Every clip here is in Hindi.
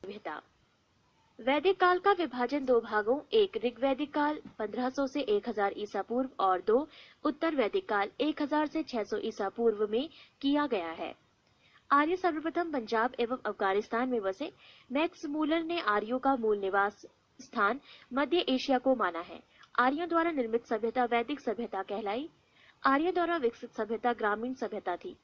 सभ्यता। वैदिक काल का विभाजन दो भागों, एक ऋग्वैदिक काल 1500 से 1000 ईसा पूर्व और दो उत्तर वैदिक काल 1000 से 600 ईसा पूर्व में किया गया है। आर्य सर्वप्रथम पंजाब एवं अफगानिस्तान में बसे। मैक्स मूलर ने आर्यों का मूल निवास स्थान मध्य एशिया को माना है। आर्यों द्वारा निर्मित सभ्यता वैदिक सभ्यता कहलाई। आर्यों द्वारा विकसित सभ्यता ग्रामीण सभ्यता थी।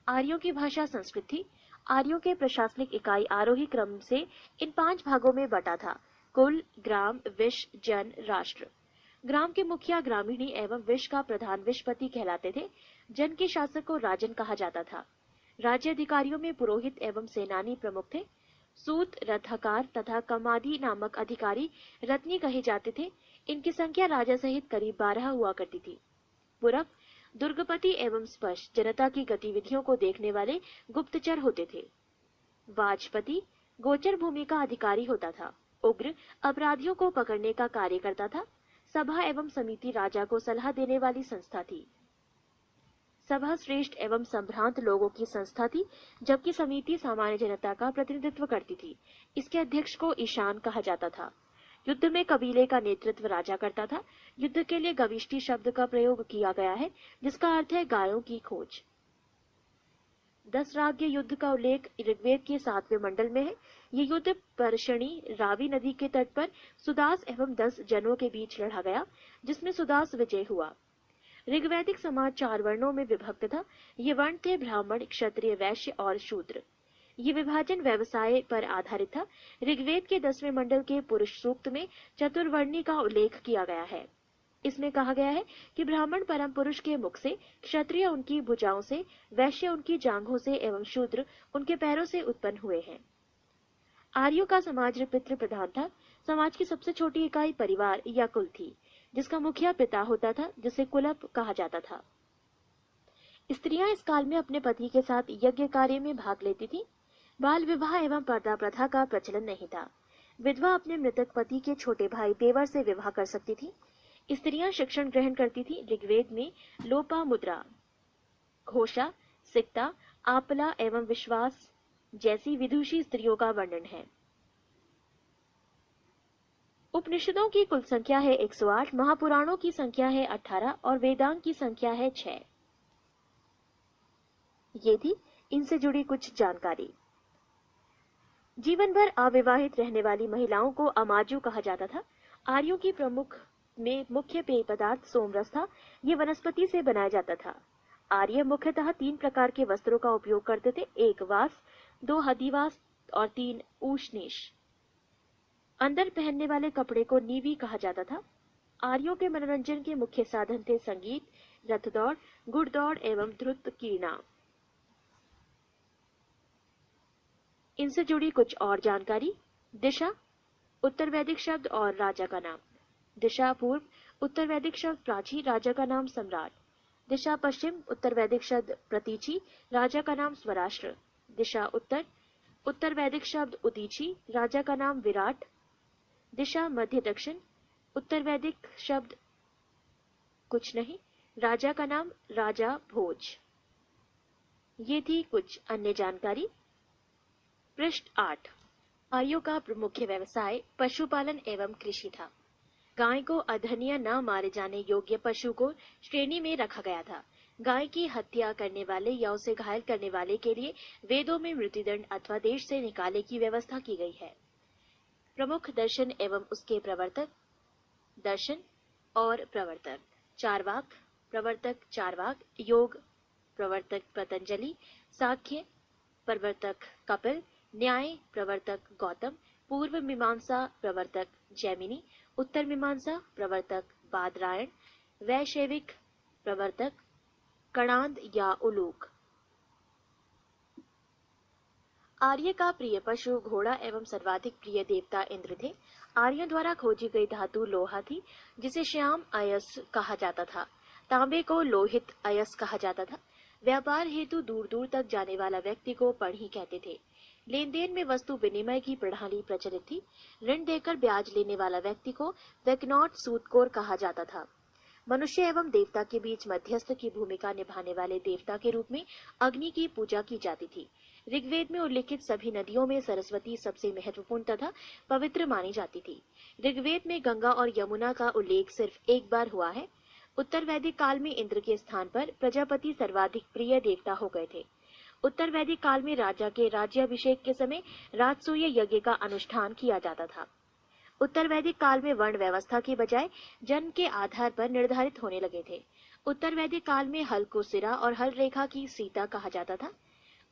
आर्यों की भाषा संस्कृत थी। आर्यों के प्रशासनिक इकाई आरोही क्रम से इन 5 भागों में बटा था: कुल, ग्राम, विश, जन, राष्ट्र। ग्राम के मुखिया ग्रामीणी एवं विश का प्रधान विशपति कहलाते थे। जन के शासक को राजन कहा जाता था। राज्य अधिकारियों में पुरोहित एवं सेनानी प्रमुख थे। सूत, रथकार तथा कमादी नामक अधिकारी रत्नी कहे जाते थे। इनकी संख्या राजा सहित करीब 12 हुआ करती थी। पुरख, दुर्गपति एवं स्पष्ट जनता की गतिविधियों को देखने वाले गुप्तचर होते थे। वाजपति गोचर भूमि का अधिकारी होता था। उग्र अपराधियों को पकड़ने का कार्य करता था। सभा एवं समिति राजा को सलाह देने वाली संस्था थी। सभा श्रेष्ठ एवं संभ्रांत लोगों की संस्था थी, जबकि समिति सामान्य जनता का प्रतिनिधित्व करती थी। इसके अध्यक्ष को ईशान कहा जाता था। युद्ध में कबीले का नेतृत्व राजा करता था। युद्ध के लिए गविष्टि शब्द का प्रयोग किया गया है, जिसका अर्थ है गायों की खोज। 10 राज्य युद्ध का उल्लेख ऋग्वेद के 7वें मंडल में है। ये युद्ध परशनी रावी नदी के तट पर सुदास एवं 10 जनों के बीच लड़ा गया, जिसमें सुदास विजय हुआ। ऋग्वैदिक समाज 4 वर्णों में विभक्त था। ये वर्ण थे ब्राह्मण, क्षत्रिय, वैश्य और शूद्र। ये विभाजन व्यवसाय पर आधारित था। ऋग्वेद के 10वें मंडल के पुरुष सूक्त में चतुर्वर्णी का उल्लेख किया गया है। इसमें कहा गया है कि ब्राह्मण परम पुरुष के मुख से, क्षत्रिय उनकी भुजाओं से, वैश्य उनकी जांघों से एवं शूद्र उनके पैरों से उत्पन्न हुए हैं। आर्यों का समाज पितृ प्रधान था। समाज की सबसे छोटी इकाई परिवार या कुल थी, जिसका मुखिया पिता होता था, जिसे कुलप कहा जाता था। स्त्रियां इस काल में अपने पति के साथ यज्ञ कार्य में भाग लेती थीं। बाल विवाह एवं पर्दा प्रथा का प्रचलन नहीं था। विधवा अपने मृतक पति के छोटे भाई देवर से विवाह कर सकती थी। स्त्रियां शिक्षण ग्रहण करती थी। ऋग्वेद में लोपामुद्रा, घोषा, सिक्ता, आपला एवं विश्वास जैसी विदुषी स्त्रियों का वर्णन है। उपनिषदों की कुल संख्या है 108, महापुराणों की संख्या है 18 और वेदांग की संख्या है 6। ये थी इनसे जुड़ी कुछ जानकारी। जीवन भर अविवाहित रहने वाली महिलाओं को अमाजु कहा जाता था। आर्यों की मुख्य पेय पदार्थ सोमरस था। ये वनस्पति से बनाया जाता था। आर्य मुख्यतः 3 प्रकार के वस्त्रों का उपयोग करते थे: 1 वास, 2 हदिवास और 3 ऊष्णीश। अंदर पहनने वाले कपड़े को नीवी कहा जाता था। आर्यों के मनोरंजन के मुख्य साधन थे संगीत, रथदौड़, घुड़दौड़ एवं द्रुत कीर्णा। इनसे जुड़ी कुछ और जानकारी। दिशा उत्तर वैदिक शब्द और राजा का नाम। दिशा पूर्व उत्तर वैदिक शब्द प्राची, राजा का नाम सम्राट। दिशा पश्चिम उत्तर वैदिक शब्द प्रतीची, राजा का नाम स्वराष्ट्र। दिशा उत्तर उत्तर वैदिक शब्द उदीची, राजा का नाम विराट। दिशा मध्य दक्षिण उत्तर वैदिक शब्द कुछ नहीं, राजा का नाम राजा भोज। ये थी कुछ अन्य जानकारी। पृष्ठ 8। आर्यों का मुख्य व्यवसाय पशुपालन एवं कृषि था। गाय को अधन्य न मारे जाने योग्य पशु को श्रेणी में रखा गया था। गाय की हत्या करने वाले या उसे घायल करने वाले के लिए वेदों में मृत्युदंड अथवा देश से निकाले की व्यवस्था की गई है। प्रमुख दर्शन एवं उसके प्रवर्तक। दर्शन और प्रवर्तक: चार्वाक, प्रवर्तक चार्वाक, योग प्रवर्तक पतंजलि, सांख्य प्रवर्तक कपिल, न्याय प्रवर्तक गौतम, पूर्व मीमांसा प्रवर्तक जैमिनी, उत्तर मीमांसा प्रवर्तक बादरायण, वैशेविक प्रवर्तक कणाद या उलूक। आर्य का प्रिय पशु घोड़ा एवं सर्वाधिक प्रिय देवता इंद्र थे। आर्यों द्वारा खोजी गई धातु लोहा थी, जिसे श्याम अयस कहा जाता था। तांबे को लोहित अयस कहा जाता था। व्यापार हेतु दूर दूर तक जाने वाला व्यक्ति को पढ़ी कहते थे। लेन देन में वस्तु विनिमय की प्रणाली प्रचलित थी। ऋण देकर ब्याज लेने वाला व्यक्ति को वैकनॉट सूदखोर कहा जाता था। मनुष्य एवं देवता के बीच मध्यस्थ की भूमिका निभाने वाले देवता के रूप में अग्नि की पूजा की जाती थी। ऋग्वेद में उल्लेखित सभी नदियों में सरस्वती सबसे महत्वपूर्ण तथा पवित्र मानी जाती थी। ऋग्वेद में गंगा और यमुना का उल्लेख सिर्फ एक बार हुआ है। उत्तर वैदिक काल में इंद्र के स्थान पर प्रजापति सर्वाधिक प्रिय देवता हो गए थे। उत्तर वैदिक काल में राजा के राज्याभिषेक के समय राजसूय यज्ञ का अनुष्ठान किया जाता था। उत्तर वैदिक काल में वर्ण व्यवस्था के बजाय जन्म के आधार पर निर्धारित होने लगे थे। उत्तर वैदिक काल में हल को सिरा और हल रेखा की सीता कहा जाता था।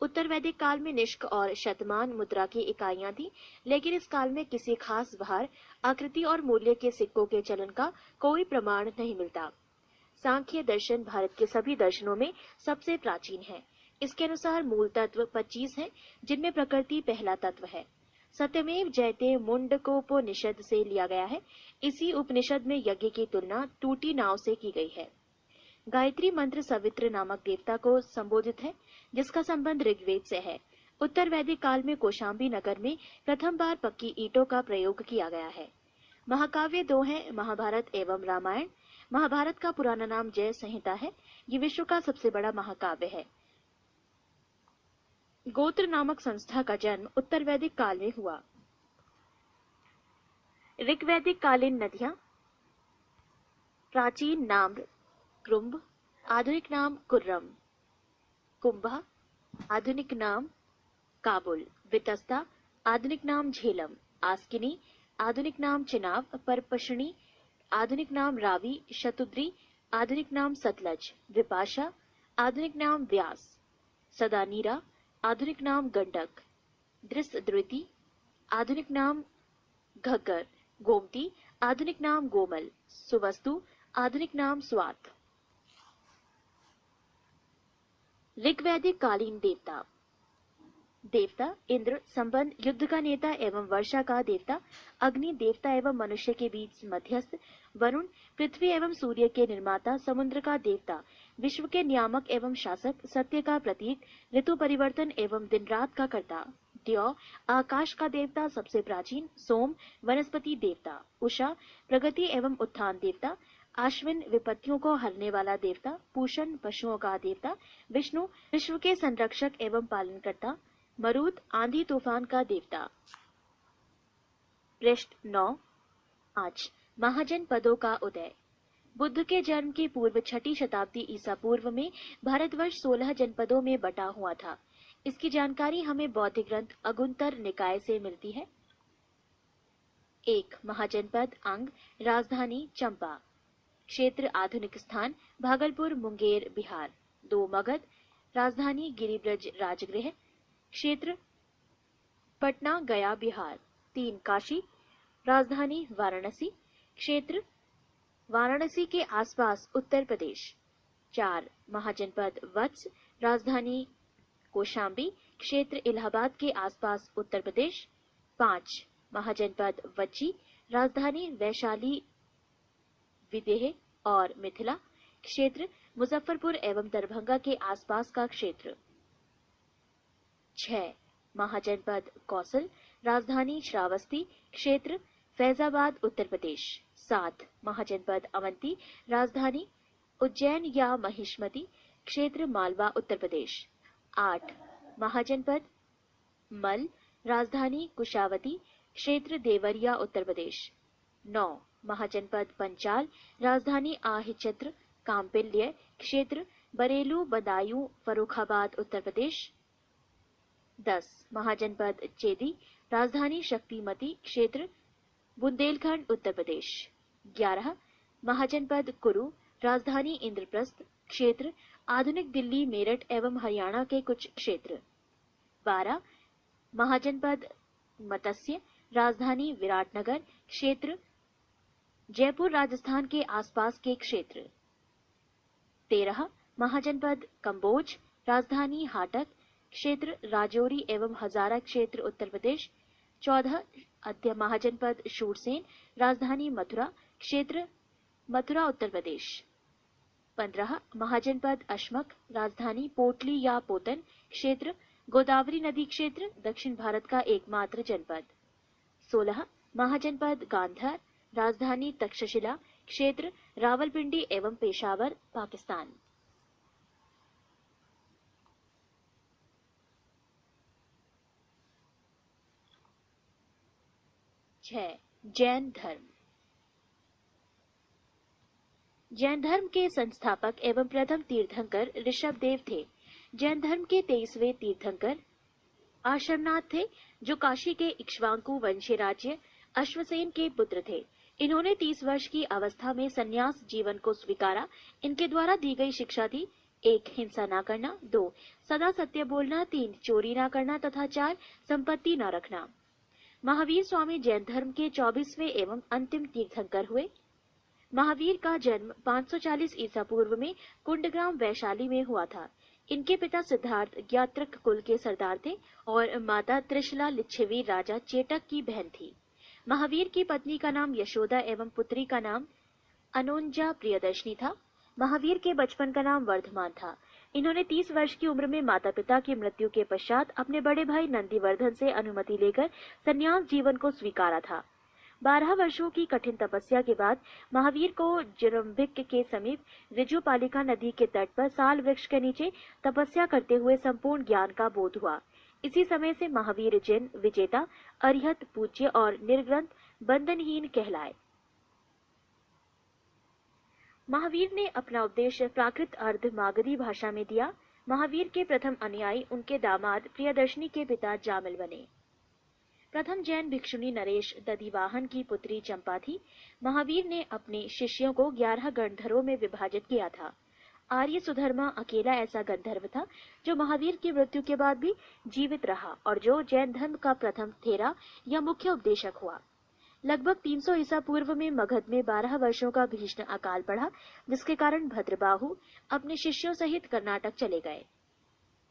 उत्तर वैदिक काल में निष्क और शतमान मुद्रा की इकाइयां थी, लेकिन इस काल में किसी खास भार, आकृति और मूल्य के सिक्कों के चलन का कोई प्रमाण नहीं मिलता। सांख्य दर्शन भारत के सभी दर्शनों में सबसे प्राचीन है। इसके अनुसार मूल तत्व 25 हैं, जिनमें प्रकृति पहला तत्व है। सत्यमेव जयते मुंडकोपनिषद से लिया गया है। इसी उपनिषद में यज्ञ की तुलना टूटी नाव से की गई है। गायत्री मंत्र सवित्र नामक देवता को संबोधित है, जिसका संबंध ऋग्वेद से है। उत्तर वैदिक काल में कौशाम्बी नगर में प्रथम बार पक्की ईंटों का प्रयोग किया गया है। महाकाव्य दो हैं, महाभारत एवं रामायण। महाभारत का पुराना नाम जय संहिता है। ये विश्व का सबसे बड़ा महाकाव्य है। गोत्र नामक संस्था का जन्म उत्तर वैदिक काल में हुआ। ऋग्वैदिक कालीन नदियां। प्राचीन नाम कृंभ, आधुनिक नाम कुर्रम। कुंभा, आधुनिक नाम काबुल। वितस्ता, आधुनिक नाम झेलम। आस्किनी, आधुनिक नाम चिनाब। परपशनी, आधुनिक नाम रावी। शतुद्री, आधुनिक नाम सतलज। विपाशा, आधुनिक नाम व्यास। सदानीरा, आधुनिक नाम गंडक। दृष्टद्रुति, आधुनिक नाम घग्गर। गोमती, आधुनिक नाम गोमल। सुवस्तु, आधुनिक नाम स्वात। ऋग्वैदिक कालीन देवता। देवता इंद्र, संबंध युद्ध का नेता एवं वर्षा का देवता। अग्नि, देवता एवं मनुष्य के बीच मध्यस्थ। वरुण, पृथ्वी एवं सूर्य के निर्माता। समुद्र का देवता, विश्व के नियामक एवं शासक। सत्य का प्रतीक, ऋतु परिवर्तन एवं दिन रात का कर्ता। द्यौ, आकाश का देवता, सबसे प्राचीन। सोम, वनस्पति देवता। उषा, प्रगति एवं उत्थान देवता। आश्विन, विपत्तियों को हरने वाला देवता। पूषण, पशुओं का देवता। विष्णु, विश्व के संरक्षक एवं पालनकर्ता। मरुत, आंधी तूफान का देवता। पृष्ठ 9। आज महाजनपदों का उदय। बुद्ध के जन्म की पूर्व 6ठी शताब्दी ईसा पूर्व में भारतवर्ष 16 जनपदों में बटा हुआ था। इसकी जानकारी हमें बौद्ध ग्रंथ अगुंतर निकाय से मिलती है। 1. महाजनपद अंग, राजधानी चंपा। क्षेत्र आधुनिक स्थान भागलपुर, मुंगेर, बिहार। 2. मगध, राजधानी गिरिब्रज राजगृह। क्षेत्र पटना, गया, बिहार। 3. काशी, राजधानी वाराणसी। क्षेत्र वाराणसी के आसपास उत्तर प्रदेश। 4. महाजनपद वत्स, राजधानी कौशाम्बी। क्षेत्र इलाहाबाद के आसपास उत्तर प्रदेश। 5. महाजनपद वज्जी, राजधानी वैशाली, विदेह और मिथिला। क्षेत्र मुजफ्फरपुर एवं दरभंगा के आसपास का क्षेत्र। 6. महाजनपद कौसल, राजधानी श्रावस्ती। क्षेत्र फैजाबाद, उत्तर प्रदेश। 7. महाजनपद अवंती, राजधानी उज्जैन या महिष्मती। क्षेत्र मालवा, उत्तर प्रदेश। 8. महाजनपद मल, राजधानी कुशावती। क्षेत्र देवरिया, उत्तर प्रदेश। 9. महाजनपद पंचाल, राजधानी आहिचत्र कांपिल्य। क्षेत्र बरेलू, बदायूं, फर्रुखाबाद, उत्तर प्रदेश। 10. महाजनपद चेदी, राजधानी शक्तिमती। क्षेत्र बुंदेलखंड, उत्तर प्रदेश। 11. महाजनपद कुरु, राजधानी इंद्रप्रस्थ। क्षेत्र आधुनिक दिल्ली, मेरठ एवं हरियाणा के कुछ क्षेत्र। 12. महाजनपद मत्स्य, राजधानी विराटनगर। क्षेत्र जयपुर, राजस्थान के आसपास के क्षेत्र। 13. महाजनपद कंबोज, राजधानी हाटक। क्षेत्र राजौरी एवं हजारा। क्षेत्र उत्तर प्रदेश। 14. महाजनपद शूरसेन, राजधानी मथुरा। क्षेत्र मथुरा, उत्तर प्रदेश। 15. महाजनपद अशमक, राजधानी पोटली या पोतन। क्षेत्र गोदावरी नदी। क्षेत्र दक्षिण भारत का एकमात्र जनपद। 16. महाजनपद गांधार, राजधानी तक्षशिला। क्षेत्र रावलपिंडी एवं पेशावर, पाकिस्तान। 6. जैन धर्म। जैन धर्म के संस्थापक एवं प्रथम तीर्थंकर ऋषभदेव थे। जैन धर्म के 23वें तीर्थंकर आश्रमनाथ थे, जो काशी के इक्ष्वाकु वंशीय राज्य अश्वसेन के पुत्र थे। इन्होंने 30 वर्ष की अवस्था में संन्यास जीवन को स्वीकारा। इनके द्वारा दी गई शिक्षा थी: 1. हिंसा न करना, 2. सदा सत्य बोलना, 3. चोरी न करना तथा 4. संपत्ति न रखना। महावीर स्वामी जैन धर्म के 24वें एवं अंतिम तीर्थंकर हुए। महावीर का जन्म 540 ईसा पूर्व में कुंडग्राम वैशाली में हुआ था। इनके पिता सिद्धार्थ ज्ञात्रक कुल के सरदार थे और माता त्रिशला लिच्छवी राजा चेटक की बहन थी। महावीर की पत्नी का नाम यशोदा एवं पुत्री का नाम अनोंजा प्रियदर्शनी था। महावीर के बचपन का नाम वर्धमान था। इन्होंने 30 वर्ष की उम्र में माता पिता की मृत्यु के पश्चात अपने बड़े भाई नंदीवर्धन से अनुमति लेकर संन्यास जीवन को स्वीकारा था। 12 वर्षों की कठिन तपस्या के बाद महावीर को जरम्भिक के समीप ऋजुपालिका नदी के तट पर साल वृक्ष के नीचे तपस्या करते हुए संपूर्ण ज्ञान का बोध हुआ। इसी समय से महावीर जैन विजेता, अरिहत, पूज्य और निर्ग्रंथ बंधनहीन कहलाए। महावीर ने अपना उपदेश प्राकृत अर्ध मागधी भाषा में दिया। महावीर के प्रथम अनुयायी उनके दामाद प्रियदर्शनी के पिता जामिल बने। प्रथम जैन भिक्षुणी नरेश दधिवाहन की पुत्री चंपा थी। महावीर ने अपने शिष्यों को 11 गंधर्वों में विभाजित किया था। आर्य सुधर्मा अकेला ऐसा गंधर्व था जो महावीर की मृत्यु के बाद भी जीवित रहा और जो जैन धर्म का प्रथम थेरा या मुख्य उपदेशक हुआ। लगभग 300 ईसा पूर्व में मगध में 12 वर्षों का भीषण अकाल पड़ा, जिसके कारण भद्रबाहु अपने शिष्यों सहित कर्नाटक चले गए।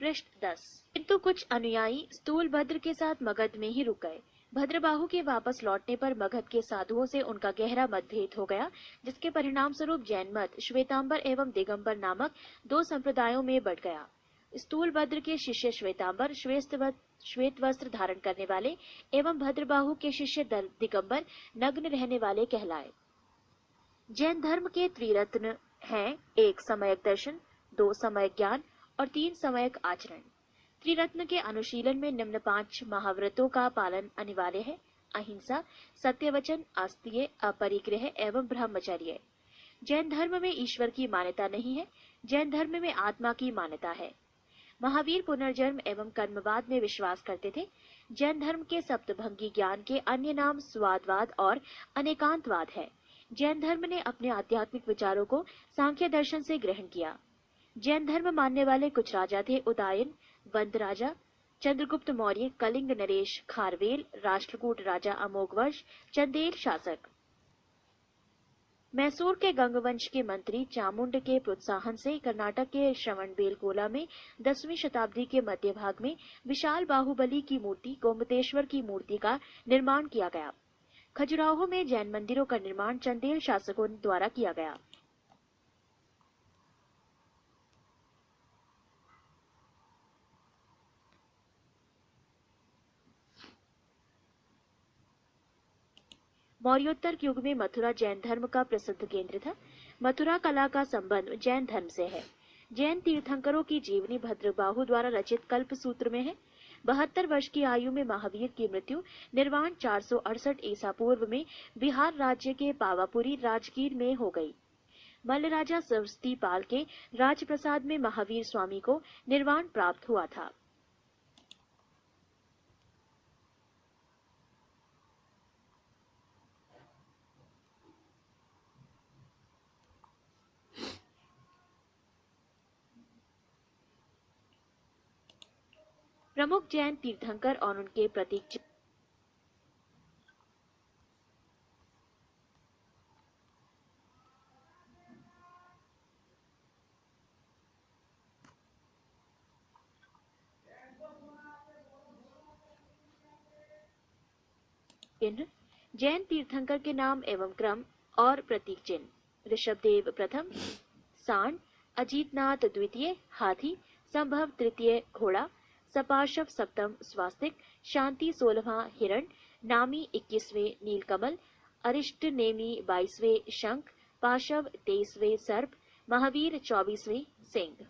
पृष्ठ 10। किंतु कुछ अनुयायी स्थूलभद्र के साथ मगध में ही रुक गए। भद्रबाहु के वापस लौटने पर मगध के साधुओं से उनका गहरा मतभेद हो गया, जिसके परिणाम स्वरूप जैन मत श्वेतांबर एवं दिगंबर नामक 2 संप्रदायों में बढ़ गया। स्थूलभद्र के शिष्य श्वेतांबर श्वेत वस्त्र धारण करने वाले एवं भद्रबाहु के शिष्य दिगंबर नग्न रहने वाले कहलाए। जैन धर्म के त्रिरत्न हैं: 1. सम्यक दर्शन, 2. सम्यक ज्ञान और 3. सम्यक आचरण। त्रिरत्न के अनुशीलन में निम्न 5 महाव्रतों का पालन अनिवार्य है: अहिंसा, सत्यवचन, आस्तीय, अपरिग्रह एवं ब्रह्मचर्य। जैन धर्म में ईश्वर की मान्यता नहीं है। जैन धर्म में आत्मा की मान्यता है। महावीर पुनर्जन्म एवं कर्मवाद में विश्वास करते थे। जैन धर्म के सप्तभंगी ज्ञान के अन्य नाम स्वादवाद और अनेकांतवाद है। जैन धर्म ने अपने आध्यात्मिक विचारों को सांख्य दर्शन से ग्रहण किया। जैन धर्म मानने वाले कुछ राजा थे: उदयन वंद राजा, चंद्रगुप्त मौर्य, कलिंग नरेश खारवेल, राष्ट्रकूट राजा अमोघवर्ष, चंदेल शासक। मैसूर के गंगवंश के मंत्री चामुंड के प्रोत्साहन से कर्नाटक के श्रवणबेलगोला में 10वीं शताब्दी के मध्य भाग में विशाल बाहुबली की मूर्ति गोमतेश्वर की मूर्ति का निर्माण किया गया। खजुराहो में जैन मंदिरों का निर्माण चंदेल शासकों द्वारा किया गया। मौर्योत्तर युग में मथुरा जैन धर्म का प्रसिद्ध केंद्र था। मथुरा कला का संबंध जैन धर्म से है। जैन तीर्थंकरों की जीवनी भद्रबाहु द्वारा रचित कल्प सूत्र में है। 72 वर्ष की आयु में महावीर की मृत्यु निर्वाण 468 ईसा पूर्व में बिहार राज्य के पावापुरी राजगीर में हो गई। मल्ल राजा सरस्वती पाल के राजप्रसाद में महावीर स्वामी को निर्वाण प्राप्त हुआ था। प्रमुख जैन तीर्थंकर और उनके प्रतीक। जैन तीर्थंकर के नाम एवं क्रम और प्रतीक चिन्ह: ऋषभदेव प्रथम, सांड, अजीतनाथ द्वितीय हाथी, संभव तृतीय घोड़ा, सपार्शव सप्तम स्वास्तिक, शांति 16वां हिरण, नामी 21वें नीलकमल, अरिष्ट नेमी 22वें शंख, पाशव 23वें सर्प, महावीर 24वें सिंह।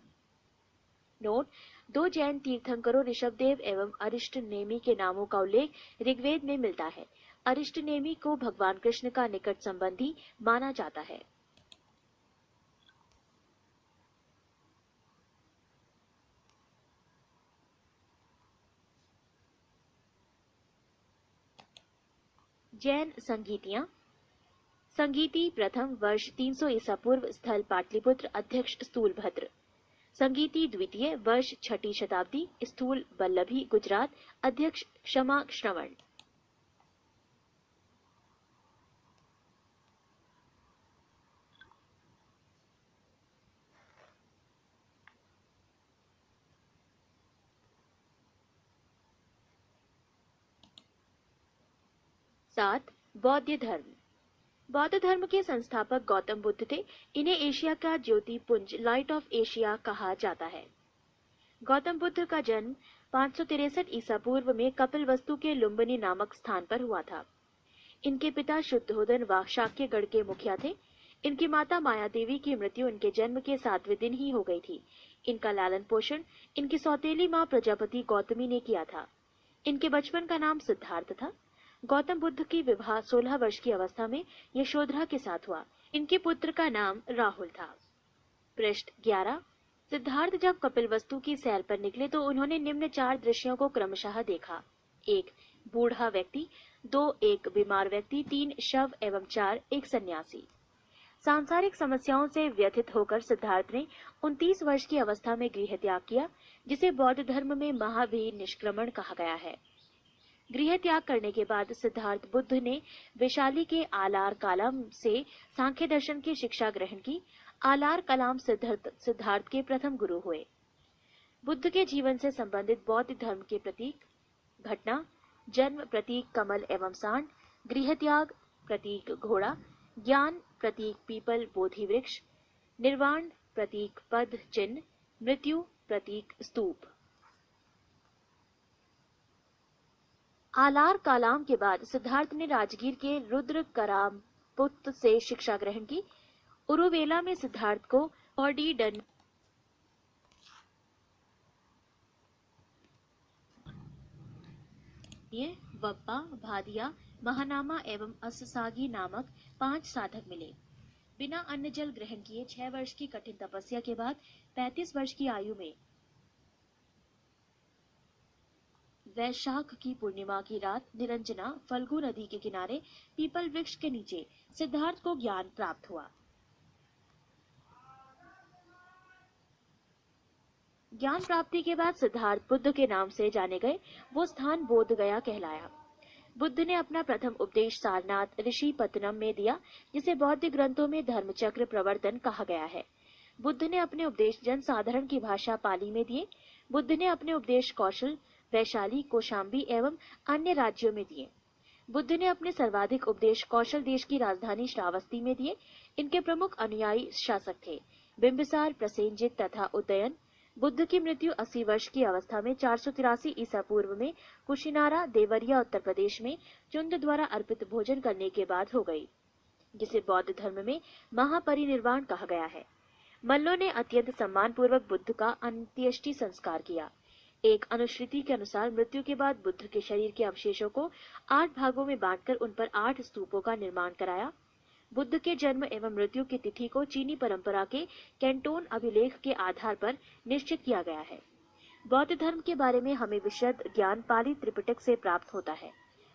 नोट: 2 जैन तीर्थंकरों ऋषभदेव एवं अरिष्ट नेमि के नामों का उल्लेख ऋग्वेद में मिलता है। अरिष्ट नेमि को भगवान कृष्ण का निकट संबंधी माना जाता है। जैन संगीतियां। संगीति प्रथम वर्ष 300 ईसा पूर्व, स्थल पाटलिपुत्र, अध्यक्ष स्थूलभद्र। संगीति द्वितीय वर्ष 6ठी शताब्दी, स्थूल बल्लभी, गुजरात, अध्यक्ष क्षमा श्रवण। सात, बौद्ध धर्म। बौद्ध धर्म के संस्थापक गौतम बुद्ध थे। इन्हें एशिया का ज्योति पुंज, लाइट ऑफ एशिया कहा जाता है। गौतम बुद्ध का जन्म 563 ईसा पूर्व में कपिलवस्तु के लुम्बिनी नामक स्थान पर हुआ था। इनके पिता शुद्धोधन व शाक्यगढ़ के मुखिया थे। इनकी माता माया देवी की मृत्यु इनके जन्म के 7वें दिन ही हो गई थी। इनका लालन पोषण इनकी सौतेली मां प्रजापति गौतमी ने किया था। इनके बचपन का नाम सिद्धार्थ था। गौतम बुद्ध की विवाह 16 वर्ष की अवस्था में यशोधरा के साथ हुआ। इनके पुत्र का नाम राहुल था। पृष्ठ 11। सिद्धार्थ जब कपिलवस्तु की सैर पर निकले तो उन्होंने निम्न 4 दृश्यों को क्रमशः देखा। 1 बूढ़ा व्यक्ति, 2 एक बीमार व्यक्ति, 3 शव एवं 4 एक सन्यासी। सांसारिक समस्याओं से व्यथित होकर सिद्धार्थ ने 29 वर्ष की अवस्था में गृह त्याग किया, जिसे बौद्ध धर्म में महावीर निष्क्रमण कहा गया है। गृह त्याग करने के बाद सिद्धार्थ बुद्ध ने वैशाली के आलार कालम से सांख्य दर्शन की शिक्षा ग्रहण की। आलार कलाम सिद्धार्थ के प्रथम गुरु हुए। बुद्ध के जीवन से संबंधित बौद्ध धर्म के प्रतीक: घटना, जन्म प्रतीक कमल एवं सांड, गृह त्याग प्रतीक घोड़ा, ज्ञान प्रतीक पीपल बोधि वृक्ष, निर्वाण प्रतीक पद चिन्ह, मृत्यु प्रतीक स्तूप। आलार कालाम के बाद सिद्धार्थ ने राजगीर के रुद्र करामपुत से शिक्षा ग्रहण की। उरुवेला में सिद्धार्थ को ऑर्डीडन वप्पा, भादिया, महानामा एवं अससागी नामक 5 साधक मिले। बिना अन्न जल ग्रहण किए 6 वर्ष की कठिन तपस्या के बाद 35 वर्ष की आयु में वैशाख की पूर्णिमा की रात निरंजना फल्गु नदी के किनारे पीपल वृक्ष के नीचे सिद्धार्थ को ज्ञान प्राप्त हुआ। ज्ञान प्राप्ति के बाद सिद्धार्थ बुद्ध के नाम से जाने गए। वो स्थान बोध गया कहलाया। बुद्ध ने अपना प्रथम उपदेश सारनाथ ऋषि पत्तनम में दिया, जिसे बौद्ध ग्रंथों में धर्मचक्र प्रवर्तन कहा गया है। बुद्ध ने अपने उपदेश जन साधारण की भाषा पाली में दिए। बुद्ध ने अपने उपदेश कौशल, वैशाली, कौशाम्बी एवं अन्य राज्यों में दिए। बुद्ध ने अपने सर्वाधिक उपदेश कौशल देश की राजधानी श्रावस्ती में दिए। इनके प्रमुख अनुयायी शासक थे बिंबिसार, प्रसेनजित तथा उदयन। बुद्ध की मृत्यु 80 वर्ष की अवस्था में 483 ईसा पूर्व में कुशिनारा, देवरिया, उत्तर प्रदेश में चुंद द्वारा अर्पित भोजन करने के बाद हो गई, जिसे बौद्ध धर्म में महापरिनिर्वाण कहा गया है। मल्लों ने अत्यंत सम्मानपूर्वक बुद्ध का अंत्येष्टि संस्कार किया। एक अनुश्रुति के अनुसार मृत्यु के बाद बुद्ध के शरीर के अवशेषों को 8 भागों में बांटकर उन पर 8 स्तूपों का निर्माण कराया। बुद्ध के जन्म एवं मृत्यु की तिथि को चीनी परंपरा के कैंटोन अभिलेख के आधार पर निश्चित किया गया है। बौद्ध धर्म के बारे में हमें विशद ज्ञान पाली त्रिपिटक से प्राप्त होता है।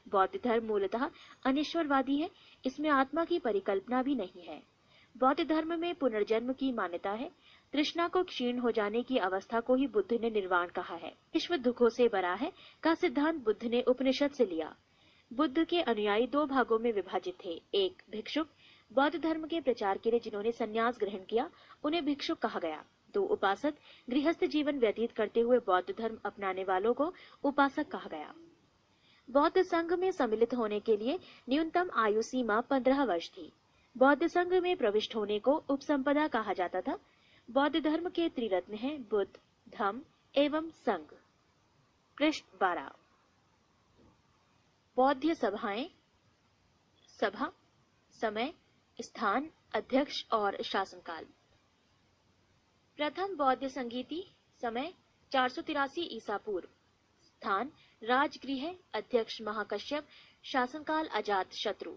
बौद्ध धर्म मूलतः अनिश्वरवादी है। इसमें आत्मा की परिकल्पना भी नहीं है। बौद्ध धर्म में पुनर्जन्म की मान्यता है। तृष्णा को क्षीण हो जाने की अवस्था को ही बुद्ध ने निर्वाण कहा है। विश्व दुखों से बरा है का सिद्धांत बुद्ध ने उपनिषद से लिया। बुद्ध के अनुयायी 2 भागों में विभाजित थे। एक भिक्षुक, बौद्ध धर्म के प्रचार के लिए जिन्होंने संन्यास ग्रहण किया उन्हें भिक्षुक कहा गया। 2 उपासक, गृहस्थ जीवन व्यतीत करते हुए बौद्ध धर्म अपनाने वालों को उपासक कहा गया। बौद्ध संघ में सम्मिलित होने के लिए न्यूनतम आयु सीमा 15 वर्ष थी। बौद्ध संघ में प्रविष्ट होने को उपसंपदा कहा जाता था। बौद्ध धर्म के त्रिरत्न हैं बुद्ध, धम्म एवं संघ। पृष्ठ 12। बौद्ध सभाएं: सभा, समय, स्थान, अध्यक्ष और शासनकाल। प्रथम बौद्ध संगीति, समय 483 ईसा पूर्व, स्थान राजगृह, अध्यक्ष महाकश्यप, शासनकाल अजात शत्रु।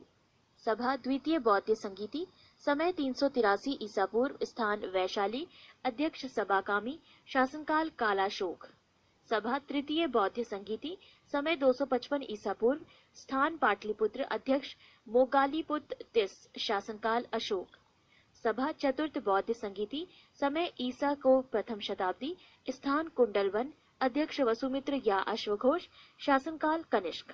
सभा द्वितीय बौद्ध संगीति, समय 383 ईसा पूर्व, स्थान वैशाली, अध्यक्ष सबाकामी, शासनकाल कालाशोक। सभा तृतीय बौद्ध संगीति, समय 255 ईसा पूर्व, स्थान पाटलिपुत्र, अध्यक्ष मोगालीपुत्र तिस, शासनकाल अशोक। सभा चतुर्थ बौद्ध संगीति, समय ईसा को प्रथम शताब्दी, स्थान कुंडलवन, अध्यक्ष वसुमित्र या अश्वघोष, शासनकाल कनिष्क।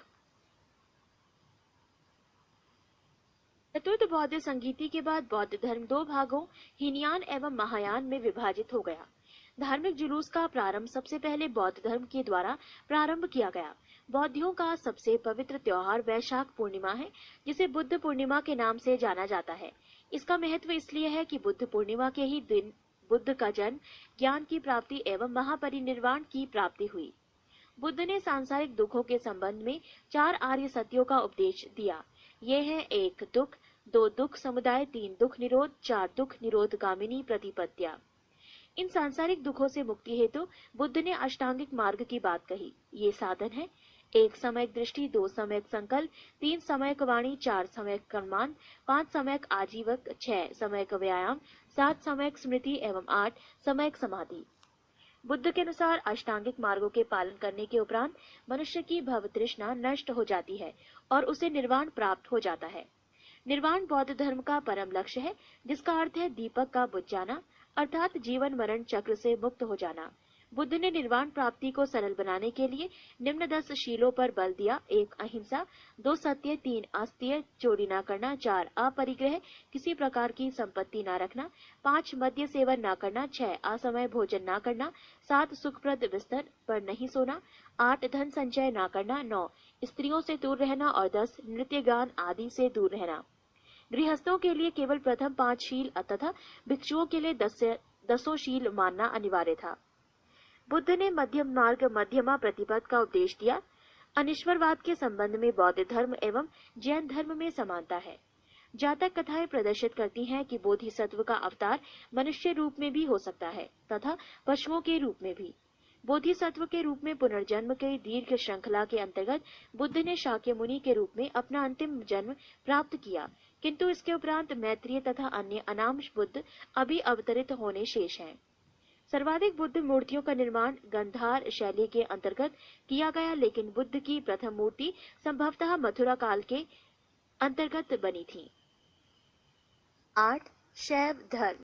चतुर्थ बौद्ध संगीति के बाद बौद्ध धर्म दो भागों हीनयान एवं महायान में विभाजित हो गया। धार्मिक जुलूस का प्रारंभ सबसे पहले बौद्ध धर्म के द्वारा प्रारंभ किया गया। बौद्धियों का सबसे पवित्र त्योहार वैशाख पूर्णिमा है, जिसे बुद्ध पूर्णिमा के नाम से जाना जाता है। इसका महत्व इसलिए है कि बुद्ध पूर्णिमा के ही दिन बुद्ध का जन्म, ज्ञान की प्राप्ति एवं महापरिनिर्वाण की प्राप्ति हुई। बुद्ध ने सांसारिक दुखों के संबंध में 4 आर्य सत्यों का उपदेश दिया। ये हैं 1 दुख, 2 दुख समुदाय, 3 दुख निरोध, 4 दुख निरोध गामिनी प्रतिपत्तियां। इन सांसारिक दुखों से मुक्ति हेतु बुद्ध ने अष्टांगिक मार्ग की बात कही। ये साधन है 1 समयक दृष्टि, 2 समयक संकल्प, 3 समयक वाणी, 4 समयक कर्मांत, 5 समयक आजीवक, 6 समयक व्यायाम, 7 समयक स्मृति एवं 8 समयक समाधि। बुद्ध के अनुसार अष्टांगिक मार्गों के पालन करने के उपरांत मनुष्य की भव तृष्णा नष्ट हो जाती है और उसे निर्वाण प्राप्त हो जाता है। निर्वाण बौद्ध धर्म का परम लक्ष्य है, जिसका अर्थ है दीपक का बुझ जाना, अर्थात जीवन मरण चक्र से मुक्त हो जाना। बुद्ध ने निर्वाण प्राप्ति को सरल बनाने के लिए निम्न 10 शीलों पर बल दिया। 1 अहिंसा, 2 सत्य, 3 अस्तेय, चोरी न करना, 4 अपरिग्रह, किसी प्रकार की संपत्ति न रखना, 5 मद्य सेवन न करना, 6 असमय भोजन न करना, 7 सुखप्रद बिस्तर पर नहीं सोना, 8 धन संचय न करना, 9 स्त्रियों से दूर रहना और 10 नृत्य गान आदि से दूर रहना। गृहस्थों के लिए केवल प्रथम 5 शील तथा भिक्षुओं के लिए 10 शील मानना अनिवार्य था। बुद्ध ने मध्यम मार्ग मध्यमा प्रतिपद का उपदेश दिया। अनिश्वरवाद के संबंध में बौद्ध धर्म एवं जैन धर्म में समानता है। जातक कथाएं प्रदर्शित करती हैं कि बोधिसत्व का अवतार मनुष्य रूप में भी हो सकता है तथा पशुओं के रूप में भी। बोधिसत्व के रूप में पुनर्जन्म के दीर्घ श्रृंखला के अंतर्गत बुद्ध ने शाक्य मुनि के रूप में अपना अंतिम जन्म प्राप्त किया, किंतु इसके उपरांत मैत्रेय तथा अन्य अनामश बुद्ध अभी अवतरित होने शेष हैं। सर्वाधिक बुद्ध मूर्तियों का निर्माण गंधार शैली के अंतर्गत किया गया, लेकिन बुद्ध की प्रथम मूर्ति संभवतः मथुरा काल के अंतर्गत बनी थी। 8 शैव धर्म।